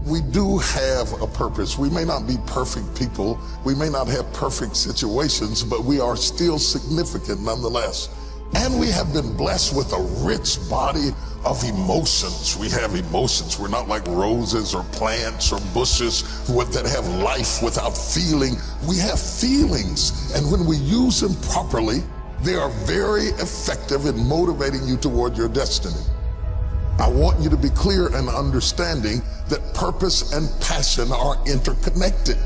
We do have a purpose. We may not be perfect people. We may not have perfect situations, but we are still significant nonetheless. And we have been blessed with a rich body of emotions. We have emotions. We're not like roses or plants or bushes that have life without feeling. We have feelings, and when we use them properly, they are very effective in motivating you toward your destiny. I want you to be clear and understanding that purpose and passion are interconnected.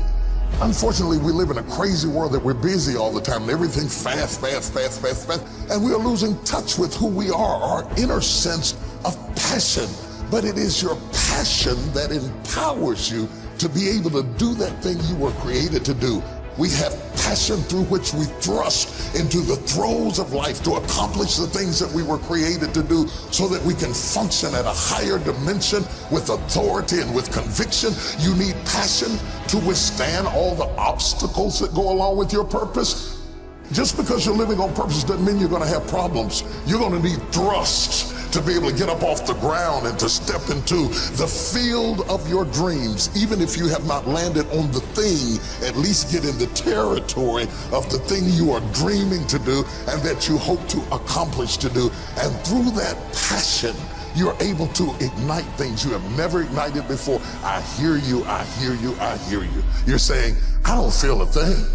Unfortunately, we live in a crazy world that we're busy all the time and everything's fast, and we are losing touch with who we are, our inner sense of passion. But it is your passion that empowers you to be able to do that thing you were created to do. We have passion through which we thrust into the throes of life to accomplish the things that we were created to do so that we can function at a higher dimension with authority and with conviction. You need passion to withstand all the obstacles that go along with your purpose. Just because you're living on purpose doesn't mean you're going to have problems. You're going to need thrust to be able to get up off the ground and to step into the field of your dreams. Even if you have not landed on the thing, at least get in the territory of the thing you are dreaming to do and that you hope to accomplish to do. And through that passion, you're able to ignite things you have never ignited before. I hear you, I hear you, I hear you. You're saying, I don't feel a thing.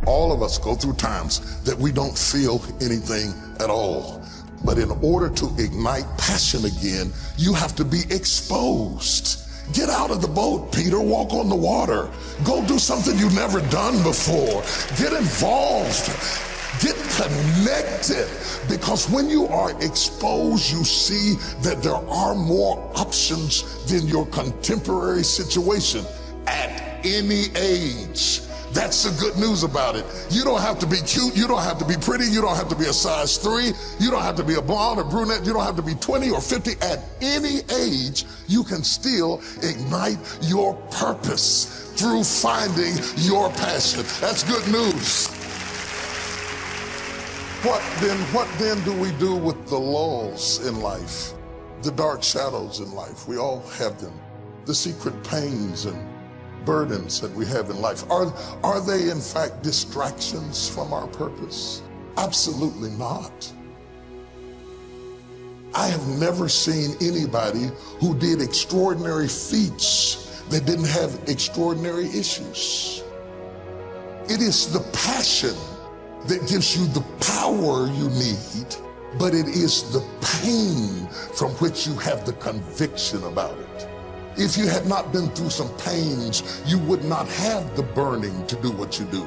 All of us go through times that we don't feel anything at all. But in order to ignite passion again, you have to be exposed. Get out of the boat, Peter. Walk on the water. Go do something you've never done before. Get involved. Get connected. Because when you are exposed, you see that there are more options than your contemporary situation at any age. That's the good news about it. You don't have to be cute. You don't have to be pretty. You don't have to be a size 3. You don't have to be a blonde or brunette. You don't have to be 20 or 50. At any age, you can still ignite your purpose through finding your passion. That's good news. What then do we do with the lulls in life? The dark shadows in life. We all have them. The secret pains and burdens that we have in life. Are they in fact distractions from our purpose? Absolutely not. I have never seen anybody who did extraordinary feats that didn't have extraordinary issues. It is the passion that gives you the power you need, but it is the pain from which you have the conviction about it. If you had not been through some pains, you would not have the burning to do what you do.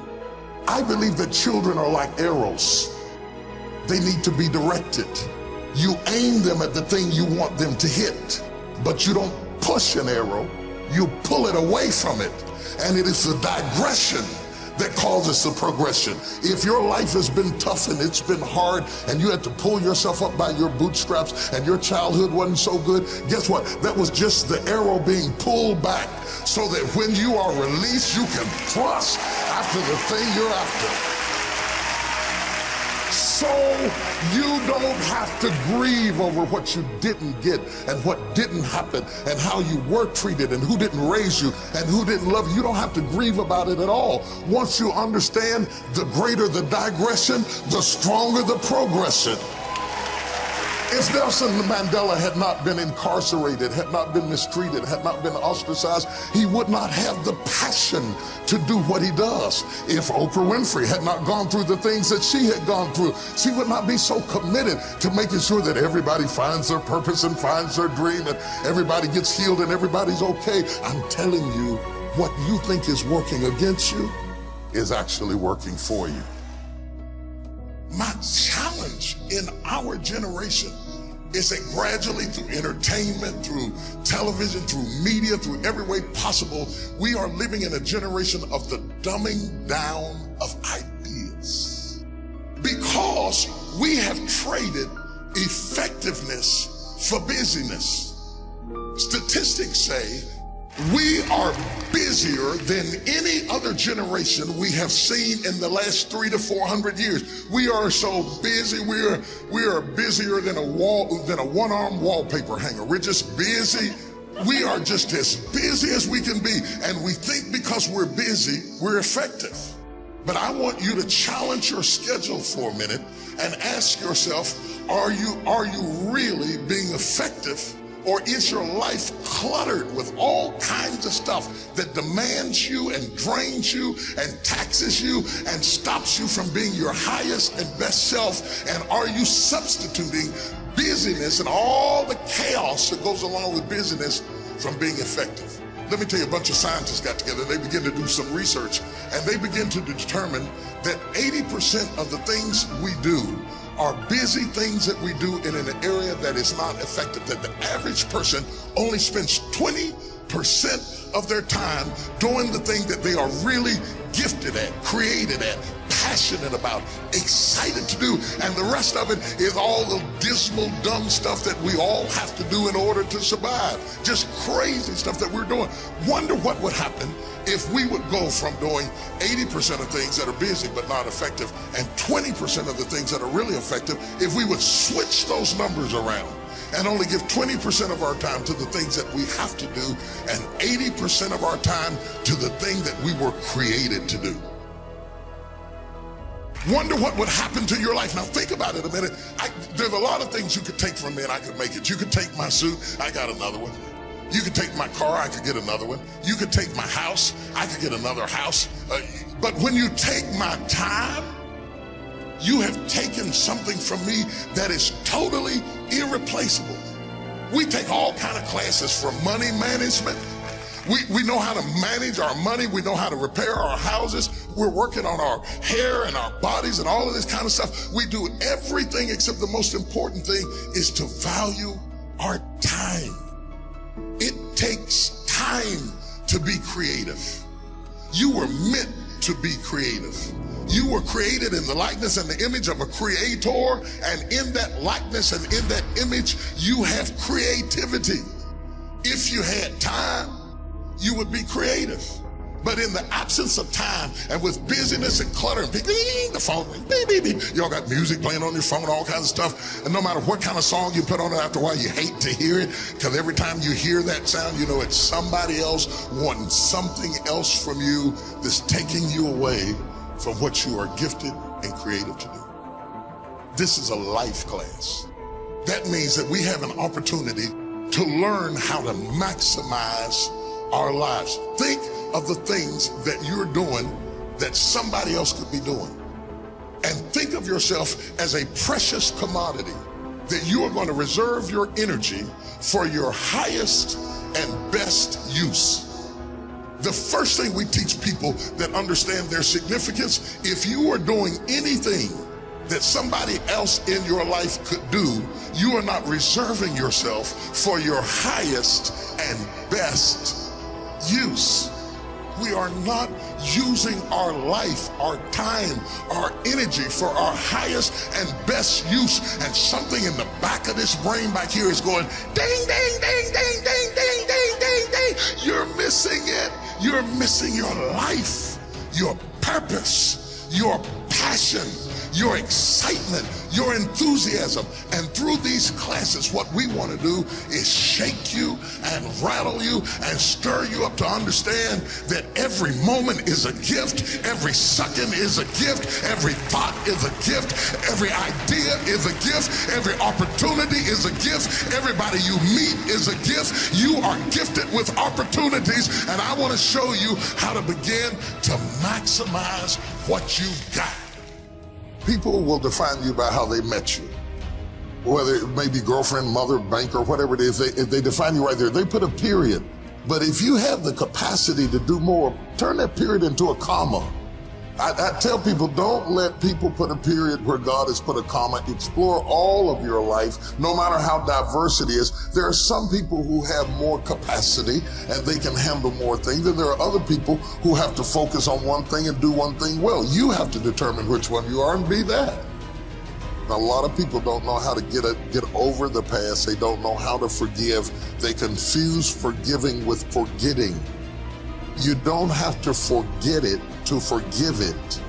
I believe that children are like arrows. They need to be directed. You aim them at the thing you want them to hit, but you don't push an arrow, you pull it away from it. And it is the digression that causes the progression. If your life has been tough and it's been hard and you had to pull yourself up by your bootstraps and your childhood wasn't so good, guess what? That was just the arrow being pulled back so that when you are released, you can thrust after the thing you're after. So you don't have to grieve over what you didn't get and what didn't happen and how you were treated and who didn't raise you and who didn't love you. You don't have to grieve about it at all. Once you understand, the greater the digression, the stronger the progression. If Nelson Mandela had not been incarcerated, had not been mistreated, had not been ostracized, he would not have the passion to do what he does. If Oprah Winfrey had not gone through the things that she had gone through, she would not be so committed to making sure that everybody finds their purpose and finds their dream and everybody gets healed and everybody's okay. I'm telling you, what you think is working against you is actually working for you. My challenge in our generation is that gradually through entertainment, through television, through media, through every way possible, we are living in a generation of the dumbing down of ideas. Because we have traded effectiveness for busyness. Statistics say we are busier than any other generation we have seen in the last 300 to 400 years. We are so busy. We are busier than a one-arm wallpaper hanger. We're just busy. We are just as busy as we can be, and we think because we're busy, we're effective. But I want you to challenge your schedule for a minute and ask yourself, are you really being effective? Or is your life cluttered with all kinds of stuff that demands you and drains you and taxes you and stops you from being your highest and best self? And are you substituting busyness and all the chaos that goes along with busyness from being effective? Let me tell you, a bunch of scientists got together and they began to do some research, and they begin to determine that 80% of the things we do are busy things that we do in an area that is not effective, that the average person only spends 20% of their time doing the thing that they are really gifted at, created at, passionate about, excited to do, and the rest of it is all the dismal, dumb stuff that we all have to do in order to survive. Just crazy stuff that we're doing. Wonder what would happen if we would go from doing 80% of things that are busy but not effective and 20% of the things that are really effective if we would switch those numbers around and only give 20% of our time to the things that we have to do and 80% of our time to the thing that we were created to do. Wonder what would happen to your life. Now think about it a minute. There's a lot of things you could take from me and I could make it. You could take my suit, I got another one. You could take my car, I could get another one. You could take my house, I could get another house. But when you take my time, you have taken something from me that is totally irreplaceable. We take all kind of classes for money management. We know how to manage our money. We know how to repair our houses. We're working on our hair and our bodies and all of this kind of stuff. We do everything except the most important thing is to value our time. It takes time to be creative. You were meant to be creative. You were created in the likeness and the image of a creator, and in that likeness and in that image, you have creativity. If you had time, you would be creative. But in the absence of time and with busyness and clutter and the phone, beep, beep, beep. Y'all got music playing on your phone, all kinds of stuff. And no matter what kind of song you put on it, after a while you hate to hear it, because every time you hear that sound, you know it's somebody else wanting something else from you that's taking you away from what you are gifted and creative to do. This is a life class. That means that we have an opportunity to learn how to maximize our lives. Think of the things that you're doing that somebody else could be doing. And think of yourself as a precious commodity that you are going to reserve your energy for your highest and best use. The first thing we teach people that understand their significance, if you are doing anything that somebody else in your life could do, you are not reserving yourself for your highest and best use. We are not using our life, our time, our energy for our highest and best use. And something in the back of this brain back here is going ding, ding, ding, ding, ding, ding, ding, ding, ding. You're missing it. You're missing your life, your purpose, your passion, your excitement, your enthusiasm. And through these classes, what we want to do is shake you and rattle you and stir you up to understand that every moment is a gift, every second is a gift, every thought is a gift, every idea is a gift, every opportunity is a gift, everybody you meet is a gift. You are gifted with opportunities, and I want to show you how to begin to maximize what you've got. People will define you by how they met you. Whether it may be girlfriend, mother, banker, whatever it is, they define you right there. They put a period. But if you have the capacity to do more, turn that period into a comma. I tell people, don't let people put a period where God has put a comma. Explore all of your life, no matter how diverse it is. There are some people who have more capacity and they can handle more things, and there are other people who have to focus on one thing and do one thing well. You have to determine which one you are and be that. Now, a lot of people don't know how to get over the past. They don't know how to forgive. They confuse forgiving with forgetting. You don't have to forget it to forgive it.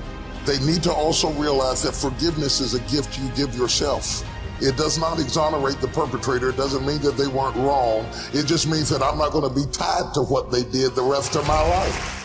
They need to also realize that forgiveness is a gift you give yourself. It does not exonerate the perpetrator. It doesn't mean that they weren't wrong. It just means that I'm not going to be tied to what they did the rest of my life.